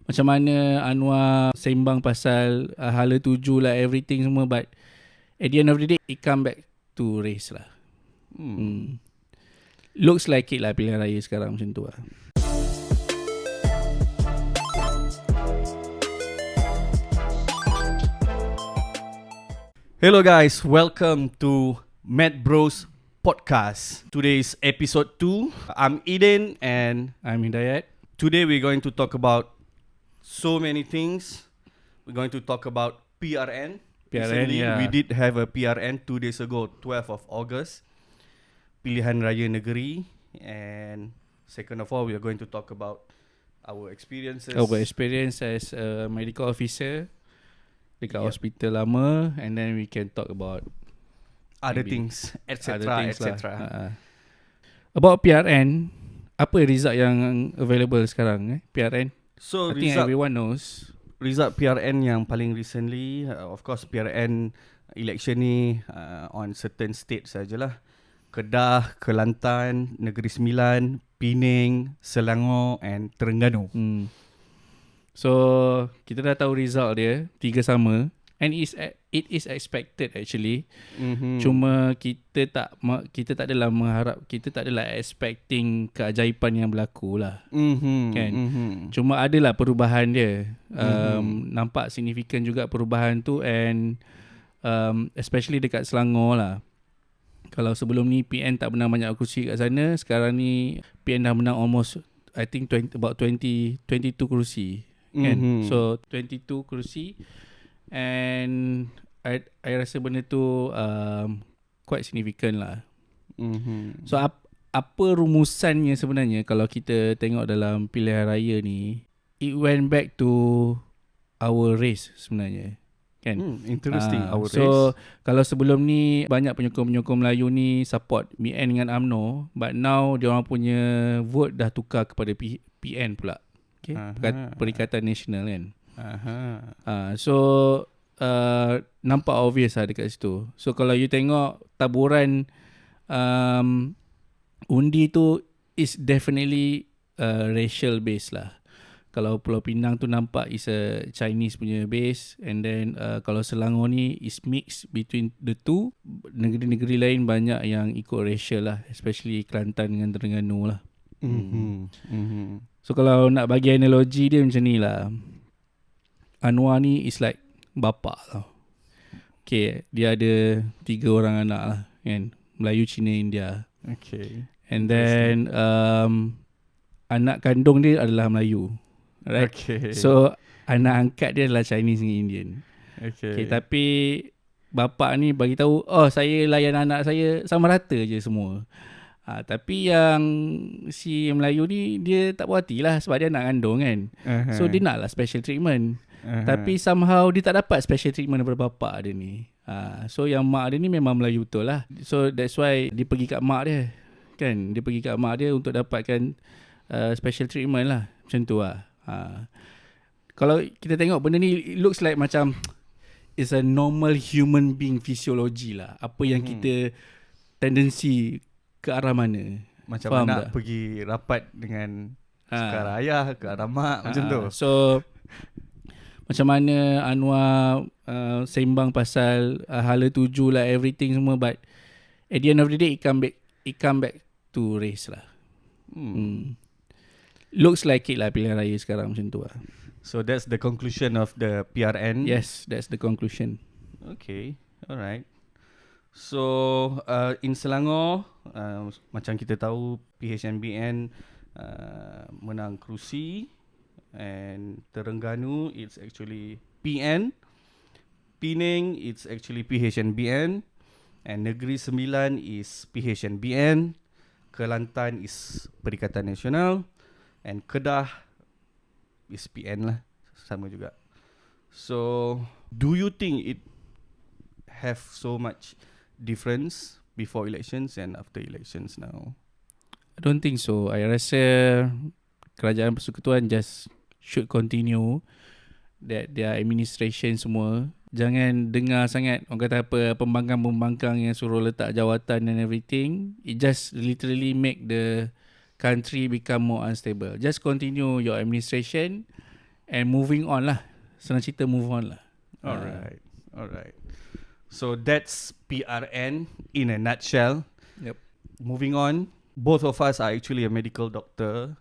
macam mana Anwar sembang pasal hala tuju lah, everything semua, but at the end of the day it come back to race lah. Looks like it lah pilihan raya sekarang macam tu lah. Hello guys, welcome to Mad Bros Podcast. Today's episode 2. I'm Eden and I'm Hidayat. today we're going to talk about so many things. We're going to talk about PRN. Recently, yeah. we did have a PRN 2 days ago, 12th of August. Pilihan Raya Negeri. And second of all, we are going to talk about our experiences. Our experience as a medical officer dekat hospital lama, and then we can talk about other things, etc. About PRN, apa result yang available sekarang PRN? So I think everyone knows. Result PRN yang paling recently, of course PRN election ni on certain states sajalah. Kedah, Kelantan, Negeri Sembilan, Pening, Selangor and Terengganu. So kita dah tahu result dia, 3 sama, and it is expected actually. Cuma kita tak adalah mengharap, kita tak adalah expecting keajaiban yang berlaku lah. Kan? Cuma adalah perubahan dia. Nampak signifikan juga perubahan tu, and especially dekat Selangor lah. Kalau sebelum ni PN tak menang banyak kursi kat sana, sekarang ni PN dah menang almost I think 22 kursi. Kan? So 22 kursi, and I rasa benda tu quite significant lah. So apa rumusannya sebenarnya kalau kita tengok dalam pilihan raya ni? It went back to our race sebenarnya, kan? Interesting. Our race. So kalau sebelum ni banyak penyokong-penyokong Melayu ni support BN dengan UMNO, but now diorang punya vote dah tukar kepada PN pula. Okay? Perikatan Nasional kan. So nampak obvious lah dekat situ. So kalau you tengok taburan undi tu is definitely racial base lah. Kalau Pulau Pinang tu nampak is a Chinese punya base, and then kalau Selangor ni is mix between the two. Negeri-negeri lain banyak yang ikut racial lah, especially Kelantan dengan Terengganu lah. So kalau nak bagi analogi dia macam ni lah, Anwar ni is like bapa tau. Okay, dia ada 3 orang anak lah kan, Melayu, Cina, India. Okay. And then anak kandung dia adalah Melayu, right? Okay. So anak angkat dia adalah Chinese dengan Indian. Okay. Tapi bapa ni bagi tahu, saya layan anak saya sama rata je semua. Tapi yang si Melayu ni dia tak puas hati lah sebab dia anak kandung kan. So dia nak lah special treatment. Tapi somehow dia tak dapat special treatment daripada bapa dia ni. So yang mak dia ni memang Melayu betul lah. So that's why dia pergi kat mak dia. Kan? Dia pergi kat mak dia untuk dapatkan special treatment lah. Macam tu lah. Kalau kita tengok benda ni, it looks like macam it's a normal human being physiology lah. Apa yang kita tendensi ke arah mana. Macam faham anak tak? pergi rapat dengan sekarang ayah ke arah mak macam tu. So macam mana Anwar sembang pasal hala tuju lah, everything semua, but at the end of the day it come back to race lah. Looks like it lah pilihan raya sekarang macam tu lah. So that's the conclusion of the PRN. Yes, that's the conclusion. Okay, alright. So in Selangor, macam kita tahu PHNBN menang kerusi, and Terengganu it's actually PN, Pening it's actually PHNBN, and Negeri Sembilan is PHNBN, Kelantan is Perikatan Nasional, and Kedah is PN lah, sama juga. So do you think it have so much difference before elections and after elections now? I don't think so. I rasa kerajaan persekutuan just should continue that their administration semua. Jangan dengar sangat orang kata apa, pembangkang-pembangkang yang suruh letak jawatan and everything. It just literally make the country become more unstable. Just continue your administration and moving on lah. Senang cerita move on lah. Alright. So that's PRN in a nutshell. Yep. Moving on, both of us are actually a medical doctor,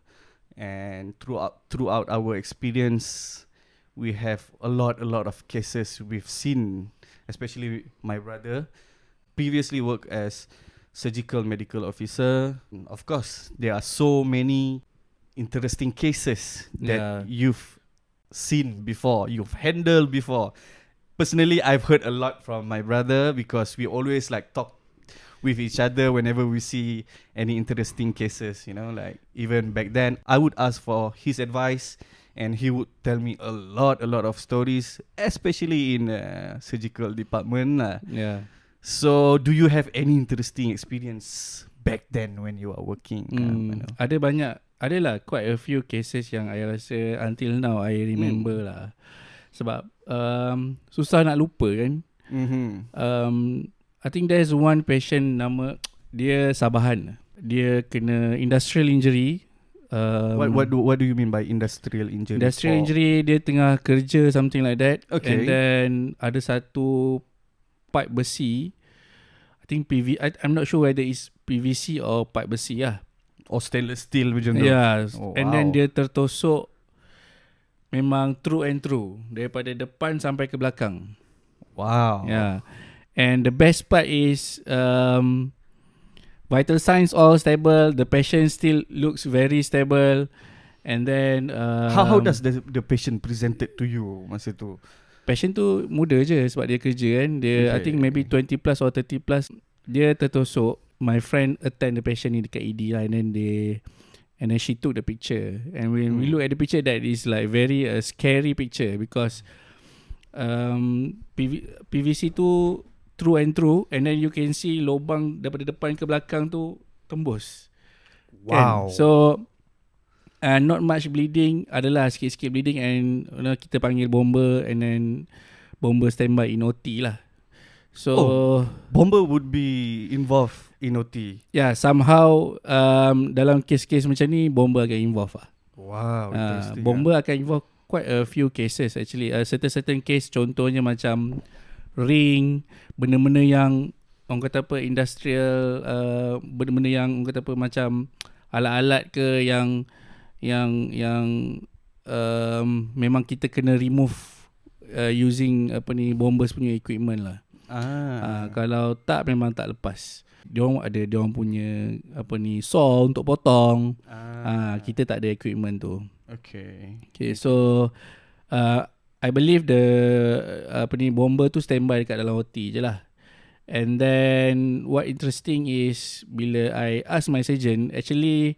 and throughout our experience, we have a lot of cases we've seen, especially my brother previously worked as surgical medical officer. Of course, there are so many interesting cases that you've seen before, you've handled before. Personally, I've heard a lot from my brother because we always like talk with each other whenever we see any interesting cases, you know, like even back then I would ask for his advice and he would tell me a lot of stories, especially in surgical department. Yeah. So do you have any interesting experience back then when you are working? Ada banyak. Adalah quite a few cases yang I rasa until now I remember lah. Sebab susah nak lupa kan. I think there's one patient nama dia Sabahan. Dia kena industrial injury. What do you mean by industrial injury? Industrial injury, dia tengah kerja something like that. Okay. And then ada satu pipe besi. I think I'm not sure whether it's PVC or pipe besi lah. Or stainless steel macam tu. Yeah. Wow. And then dia tertosok memang through and through, daripada depan sampai ke belakang. Wow. Yeah. And the best part is vital signs all stable. The patient still looks very stable. And then how does the patient presented to you masa tu? Patient tu muda je sebab dia kerja kan. Dia I think maybe 20 plus or 30 plus. Dia tertosok. My friend attend the patient ni dekat ED lah, and then she took the picture. And when we look at the picture, that is like very scary picture because PVC tu through and through, and then you can see lubang daripada depan ke belakang tu tembus. Wow. Kan? So not much bleeding, adalah sikit-sikit bleeding, and kita panggil bomber, and then bomber standby in OT lah. So bomber would be involved in OT. Yeah, somehow dalam kes-kes macam ni bomber akan involve lah. Wow, interesting. Bomber akan involve quite a few cases actually. Certain case, contohnya macam ring, benda-benda yang orang kata apa industrial, benda-benda yang orang kata apa macam alat-alat ke yang memang kita kena remove using bombers punya equipment lah. Kalau tak memang tak lepas. Diorang punya saw untuk potong. Kita tak ada equipment tu. Okay, so I believe the bomber tu standby dekat dalam OT je lah. And then what interesting is bila I ask my surgeon, actually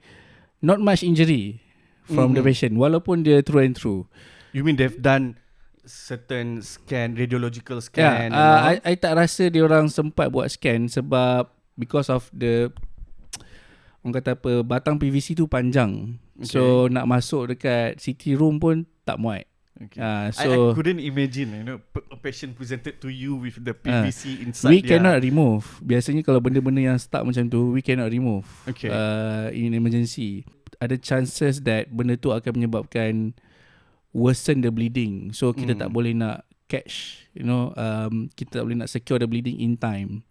not much injury from the patient walaupun dia through and through. You mean they've done certain scan, radiological scan? I tak rasa dia orang sempat buat scan sebab because of the orang kata apa, batang PVC tu panjang. So nak masuk dekat CT room pun tak muat. So I couldn't imagine, a patient presented to you with the PVC inside. We cannot remove. Biasanya kalau benda-benda yang stuck macam tu, we cannot remove. In emergency, ada chances that benda tu akan menyebabkan worsen the bleeding. So kita tak boleh nak catch, kita tak boleh nak secure the bleeding in time.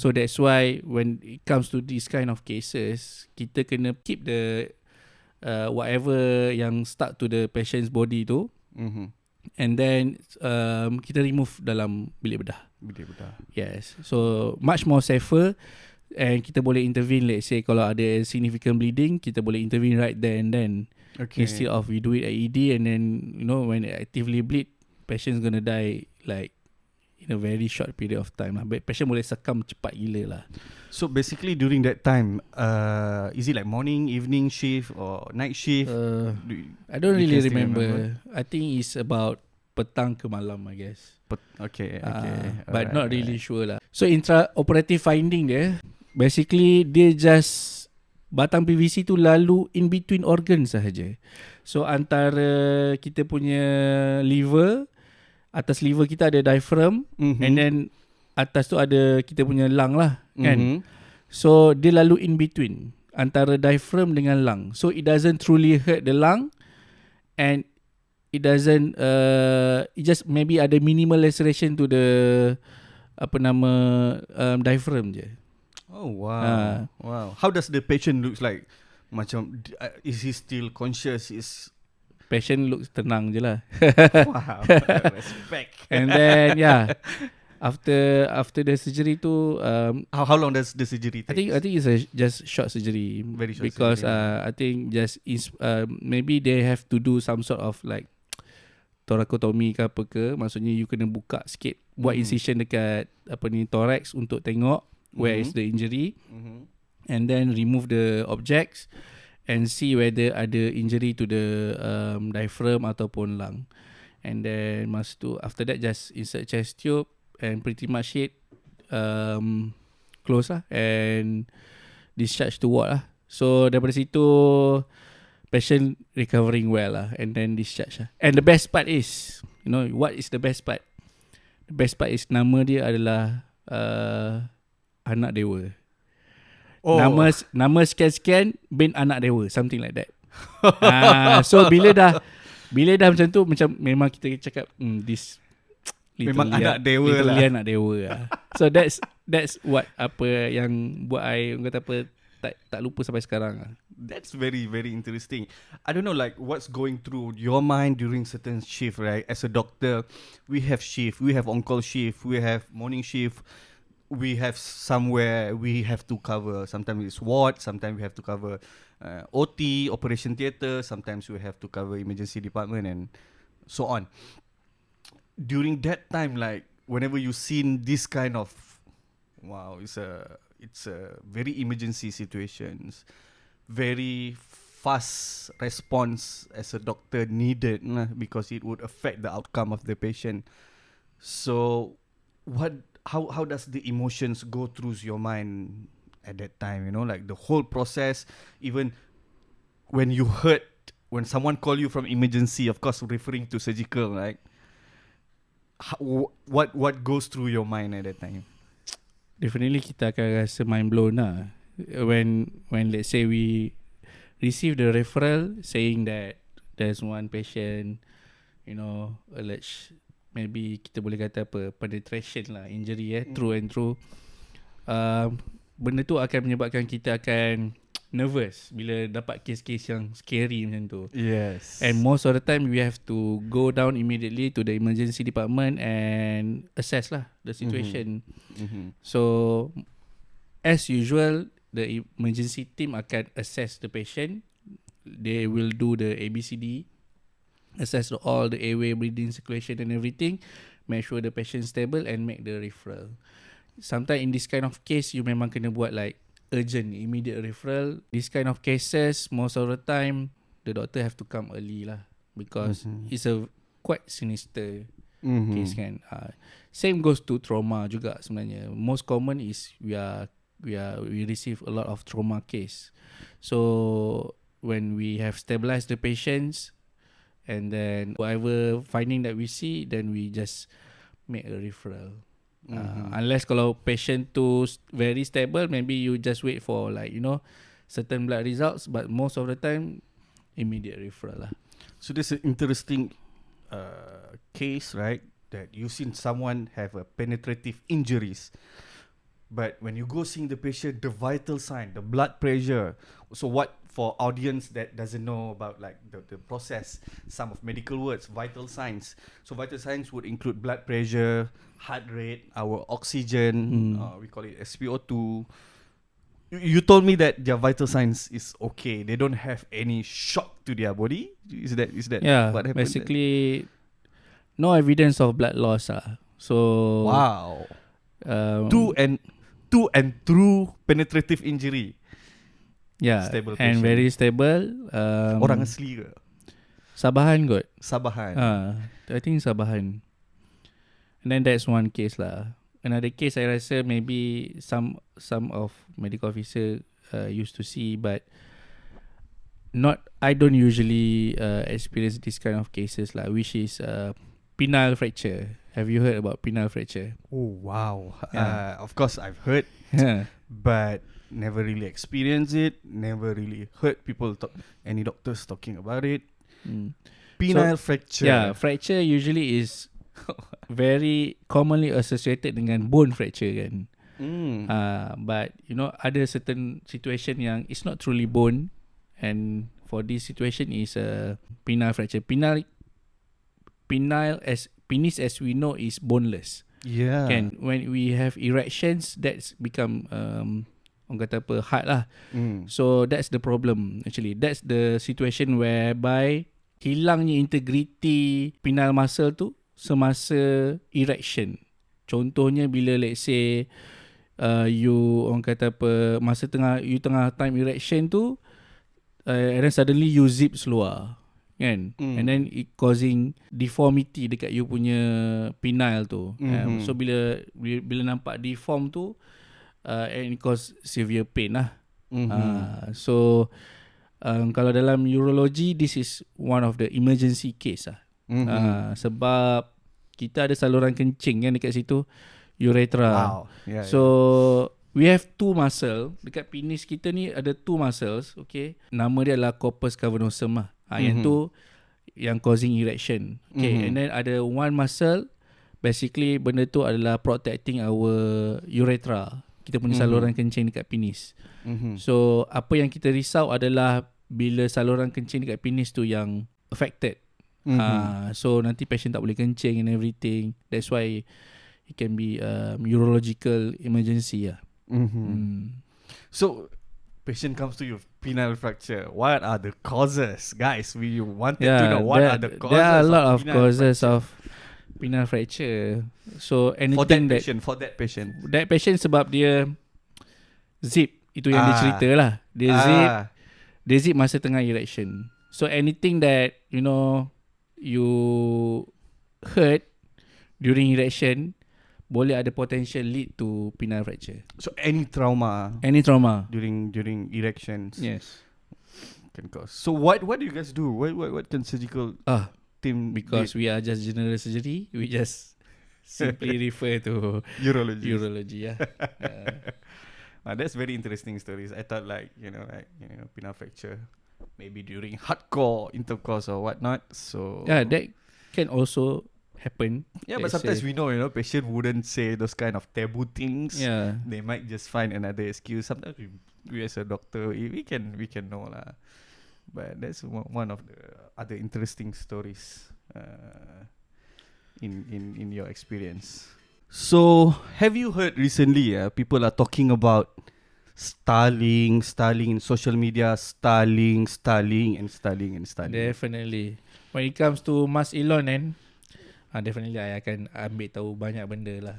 So that's why when it comes to this kind of cases, kita kena keep the whatever yang stuck to the patient's body tu, and then kita remove dalam bilik bedah. Yes. So much more safer, and kita boleh intervene. Let's say kalau ada significant bleeding, kita boleh intervene right there and then. Instead of we do it at ED, and then when it actively bleed, patient's gonna die like in a very short period of time lah. Patient boleh succumb cepat gila lah. So basically during that time, is it like morning, evening shift or night shift? I don't really remember. I think it's about petang ke malam, I guess. Okay. But not really sure lah. So intra-operative finding dia, basically dia just batang PVC tu lalu in between organ sahaja. So antara kita punya liver, atas liver kita ada diaphragm, and then atas tu ada kita punya lung lah, kan. So dia lalu in between antara diaphragm dengan lung. So it doesn't truly hurt the lung, and it doesn't it just maybe ada minimal laceration to the diaphragm je. Oh wow. Wow. How does the patient looks like? Macam is he still conscious? Is Patient looks tenang je lah. wow. Respect. And then after the surgery tu How long does the surgery take? I think it's just short surgery. Very short because surgery. I think just maybe they have to do some sort of like thoracotomy ke apa ke, maksudnya you kena buka sikit, buat incision dekat thorax untuk tengok where is the injury, and then remove the objects and see whether ada injury to the diaphragm ataupun lung. And then after that just insert chest tube and pretty much it close lah and discharge to ward lah. So daripada situ patient recovering well lah, and then discharge lah. And the best part is, you know what is the best part? The best part is nama dia adalah anak dewa. Nama sekian-sekian bin anak dewa, something like that. So bila dah macam tu, macam memang kita cakap this memang anak dewa lah. Anak dewa lah. So that's what yang buat I kata tak lupa sampai sekarang lah. That's very, very interesting. I don't know, like, what's going through your mind during certain shift, right? As a doctor, we have shift, we have on-call shift, we have morning shift, we have somewhere we have to cover. Sometimes it's ward, sometimes we have to cover OT, operation theatre, sometimes we have to cover emergency department and so on. During that time, like, whenever you seen this kind of, wow, it's a very emergency situations, very fast response as a doctor needed because it would affect the outcome of the patient. So how does the emotions go through your mind at that time, you know, like the whole process, even when you heard when someone call you from emergency, of course referring to surgical, right? What goes through your mind at that time? Definitely kita akan rasa mind blown lah when let's say we receive the referral saying that there's one patient, you know, alleged, maybe kita boleh kata penetration lah, injury through and through. Benda tu akan menyebabkan kita akan nervous bila dapat kes-kes yang scary macam tu. Yes. And most of the time we have to go down immediately to the emergency department and assess lah the situation. So as usual, the emergency team akan assess the patient. They will do the ABCD, assess all the airway, breathing, circulation and everything, make sure the patient stable and make the referral. Sometimes in this kind of case, you memang kena buat like urgent, immediate referral. This kind of cases, most of the time, the doctor have to come early lah because it's a quite sinister case kan. Same goes to trauma juga sebenarnya. Most common is we receive a lot of trauma case. So when we have stabilized the patients, and then whatever finding that we see, then we just make a referral. Unless kalau patient tu very stable, maybe you just wait for like, you know, certain blood results, but most of the time immediate referral lah. So this is an interesting case, right? That you seen someone have a penetrative injuries, but when you go seeing the patient, the vital sign, the blood pressure. So what, for audience that doesn't know about like the process, some of medical words, vital signs. So vital signs would include blood pressure, heart rate, our oxygen, we call it SpO2. You told me that their vital signs is okay. They don't have any shock to their body. Is that Yeah, what happened? basically no evidence of blood loss So wow. Two and through penetrative injury. Yeah, Stable and patient. very stable. Orang asli ke? Sabahan kot. Sabahan. I think Sabahan. And then that's one case lah. Another case I rasa maybe some of medical officer used to see, but I don't usually experience this kind of cases lah, which is penile fracture. Have you heard about penile fracture? Oh wow. Yeah. Of course I've heard, but never really experienced it, never really heard any doctors talking about it. Penile fracture. Yeah, fracture usually is very commonly associated dengan bone fracture kan. But ada certain situation yang it's not truly bone, and for this situation is a penile fracture. Penis as we know is boneless. Yeah. Kan, when we have erections, that's become orang kata apa, hard lah. So that's the problem actually. That's the situation whereby hilangnya integrity penile muscle tu semasa erection. Contohnya bila let's say you orang kata apa, masa tengah time erection tu, and then suddenly you zip seluar kan, and then it causing deformity dekat you punya penile tu. So bila nampak deform tu, and it cause severe pain lah. So kalau dalam urology, this is one of the emergency case lah. Sebab kita ada saluran kencing kan dekat situ, urethra. Wow. So we have two muscle dekat penis kita ni, ada two muscles. Okay, nama dia adalah corpus cavernosum lah. Yang tu yang causing erection. Okay, and then ada one muscle, basically benda tu adalah protecting our urethra, kita punya saluran kencing dekat penis. So apa yang kita risau adalah bila saluran kencing dekat penis tu yang affected. So nanti patient tak boleh kencing and everything. That's why it can be urological emergency lah. So patient comes to you with penile fracture. What are the causes, guys? We wanted to know what are the causes. There are a lot of penile causes fracture. of penile fracture. So for anything that patient. that patient sebab dia zip, itu yang dia cerita lah. Dia zip masa tengah erection. So anything that you hurt during erection boleh ada potential lead to penile fracture. So any trauma during erections, yes, can cause. So what do you guys do? What can surgical team? Because we are just general surgery, we just simply refer to urology. Yeah. That's very interesting stories. I thought penile fracture maybe during hardcore intercourse or whatnot. So yeah, that can also happen. Yeah, but sometimes we know, patient wouldn't say those kind of taboo things. Yeah, they might just find another excuse. Sometimes we as a doctor, we can know lah. But that's one of the other interesting stories in your experience. So have you heard recently? People are talking about Starlink in social media. Starlink. Definitely. When it comes to Mas Elon kan, definitely I akan ambil tahu banyak benda lah.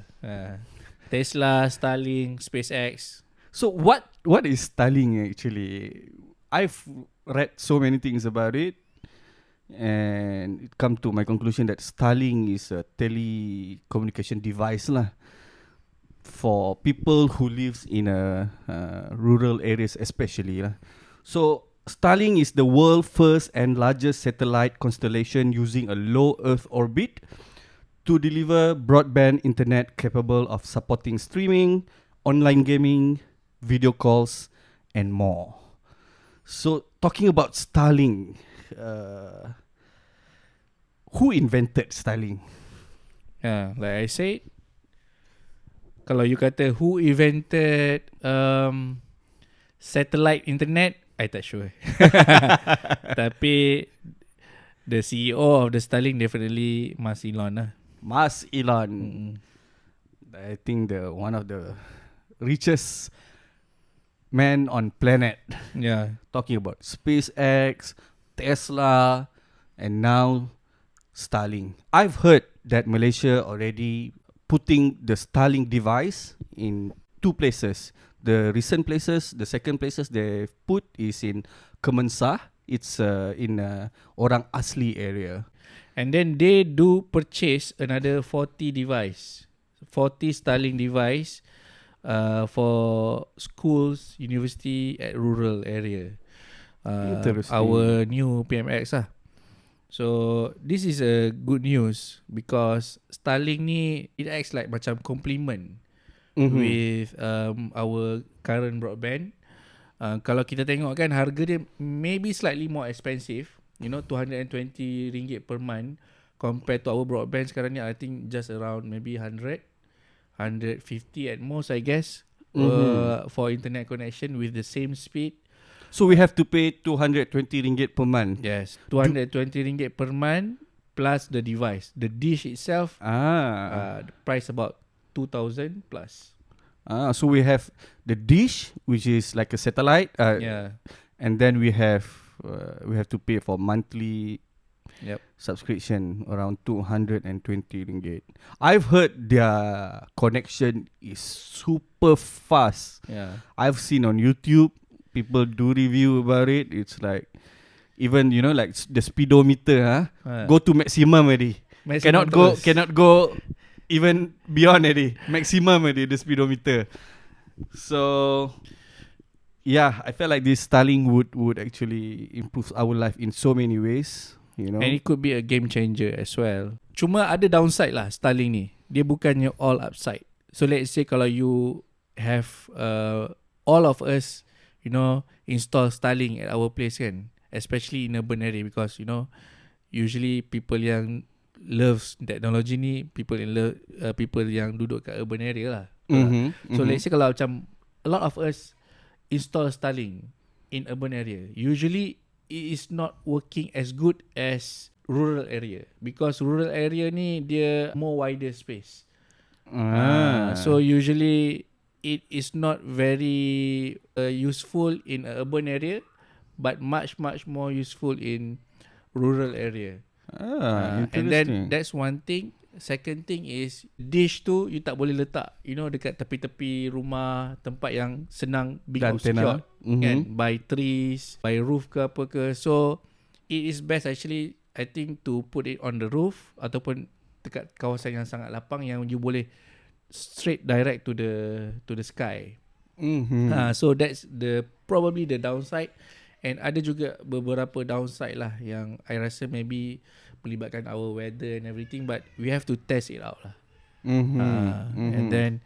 Tesla, Starlink, SpaceX. So what is Starlink actually? I've read so many things about it, and it come to my conclusion that Starlink is a telecommunication device lah, for people who lives in rural areas especially lah. So Starlink is the world's first and largest satellite constellation using a low Earth orbit to deliver broadband internet capable of supporting streaming, online gaming, video calls, and more. So talking about Starlink, who invented Starlink? Yeah, like I said, kalau you kata who invented satellite internet, I tak sure. Tapi the CEO of the Starlink definitely Mas Elon lah. Mas Elon. I think one of the richest man on planet. Yeah. Talking about SpaceX, Tesla, and now Starlink. I've heard that Malaysia already putting the Starlink device in two places. The recent places, the second places they put is in Kemensa. It's in Orang Asli area. And then they do purchase another 40 Starlink device for schools, university at rural area. Our new PMX lah. So this is a good news because Starlink ni, it acts like macam complement with our current broadband. Kalau kita tengok kan, harga dia maybe slightly more expensive 220 ringgit per month compared to our broadband sekarang ni, I think just around maybe 150 at most, I guess, for internet connection with the same speed. So we have to pay 220 ringgit per month. Yes, 220 ringgit per month plus the device. The dish itself, the price about 2,000 plus. So we have the dish, which is like a satellite. And then we have to pay for monthly subscription around 220 ringgit. I've heard their connection is super fast. I've seen on YouTube people do review about it. It's like even like the speedometer go to maximum already. Cannot go even beyond already. Maximum already the speedometer. So yeah, I felt like this Starlink would actually improve our life in so many ways, And it could be a game changer as well. Cuma ada downside lah Starlink ni. Dia bukannya all upside. So let's say kalau you have all of us, install Starlink at our place kan, especially in urban area, because usually people yang loves technology ni people yang duduk kat urban area lah. So let's say kalau macam a lot of us install Starlink in urban area, usually it is not working as good as rural area, because rural area ni dia more wider space. So usually it is not very useful in a urban area, but much more useful in rural area. And then that's one thing. Second thing is dish tu you tak boleh letak dekat tepi-tepi rumah, tempat yang senang being obscured kan, by trees, by roof ke apa ke. So it is best actually, I think, to put it on the roof ataupun dekat kawasan yang sangat lapang yang you boleh straight direct to the sky. So that's probably the downside. And ada juga beberapa downside lah yang I rasa maybe melibatkan our weather and everything, but we have to test it out lah. And then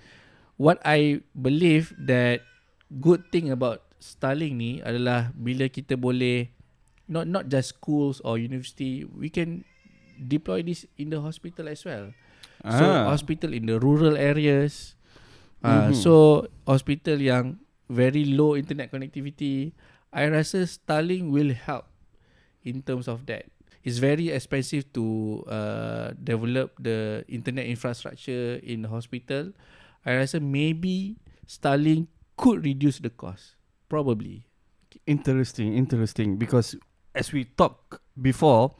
what I believe that good thing about Starlink ni adalah bila kita boleh not just schools or university, we can deploy this in the hospital as well. So hospital in the rural areas, so hospital yang very low internet connectivity, I rasa Starlink will help in terms of that. It's very expensive to develop the internet infrastructure in the hospital. I rasa maybe Starlink could reduce the cost. Probably. Interesting. Because as we talked before,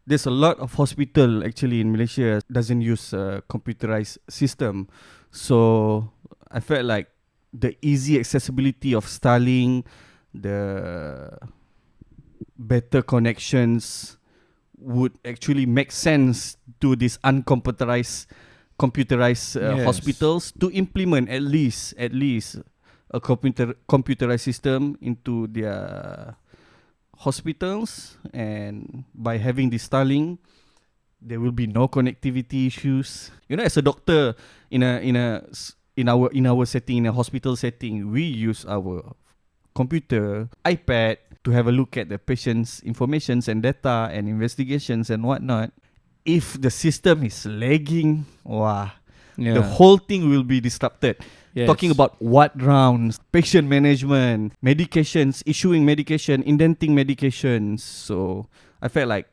there's a lot of hospital actually in Malaysia doesn't use a computerized system. So I felt like the easy accessibility of Starlink, the better connections would actually make sense to these computerized hospitals to implement at least a computerized system into their hospitals. And by having this Starlink, there will be no connectivity issues. As a doctor in our setting, in a hospital setting, we use our computer, iPad to have a look at the patient's informations and data and investigations and whatnot. If the system is lagging, the whole thing will be disrupted. Talking about ward rounds, patient management, medications, issuing medication, indenting medications. So I felt like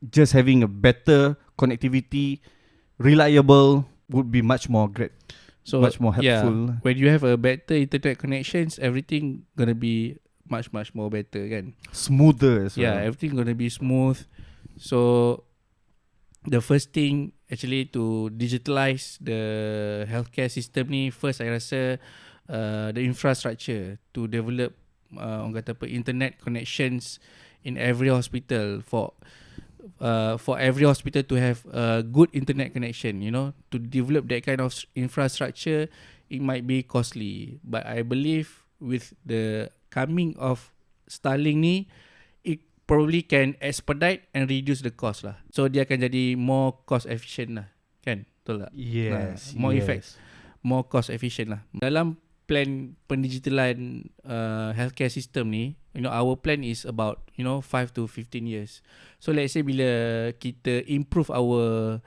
just having a better connectivity, reliable, would be much more great. So much more helpful. When you have a better internet connections, everything gonna be much more better kan. Smoother as well. Everything gonna be smooth. So the first thing actually to digitalize the healthcare system ni, first I rasa the infrastructure to develop orang kata apa, internet connections in every hospital for every hospital to have a good internet connection. To develop that kind of infrastructure, it might be costly, but I believe with the coming of Starlink ni, it probably can expedite and reduce the cost lah. So dia akan jadi more cost efficient lah, kan? Betul tak? Yes. More cost efficient lah. Dalam plan pendigitalan healthcare system ni, our plan is about 5 to 15 years. So let's say bila kita improve our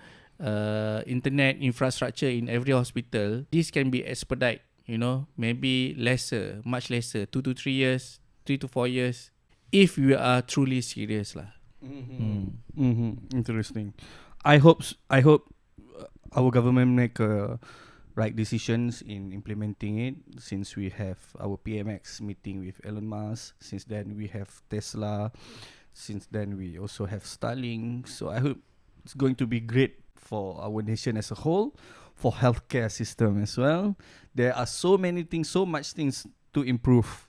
internet infrastructure in every hospital, this can be expedite, maybe much lesser, 2 to 3 years, 3 to 4 years, if we are truly serious lah. Interesting. I hope our government make right decisions in implementing it, since we have our PMX meeting with Elon Musk, since then we have Tesla, since then we also have Starlink. So I hope it's going to be great for our nation as a whole, for healthcare system as well. There are so much things to improve.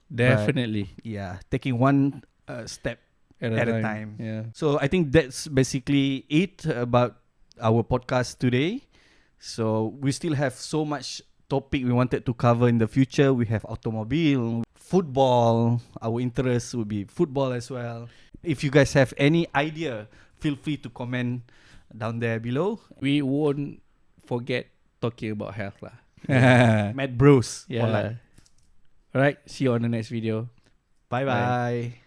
Definitely. But, taking one step at a time. Yeah. So I think that's basically it about our podcast today. So we still have so much topic we wanted to cover in the future. We have automobile, football. Our interest will be football as well. If you guys have any idea, feel free to comment down there below. We won't forget talking about health lah. Mad Bros. Yeah. Alright, see you on the next video. Bye bye.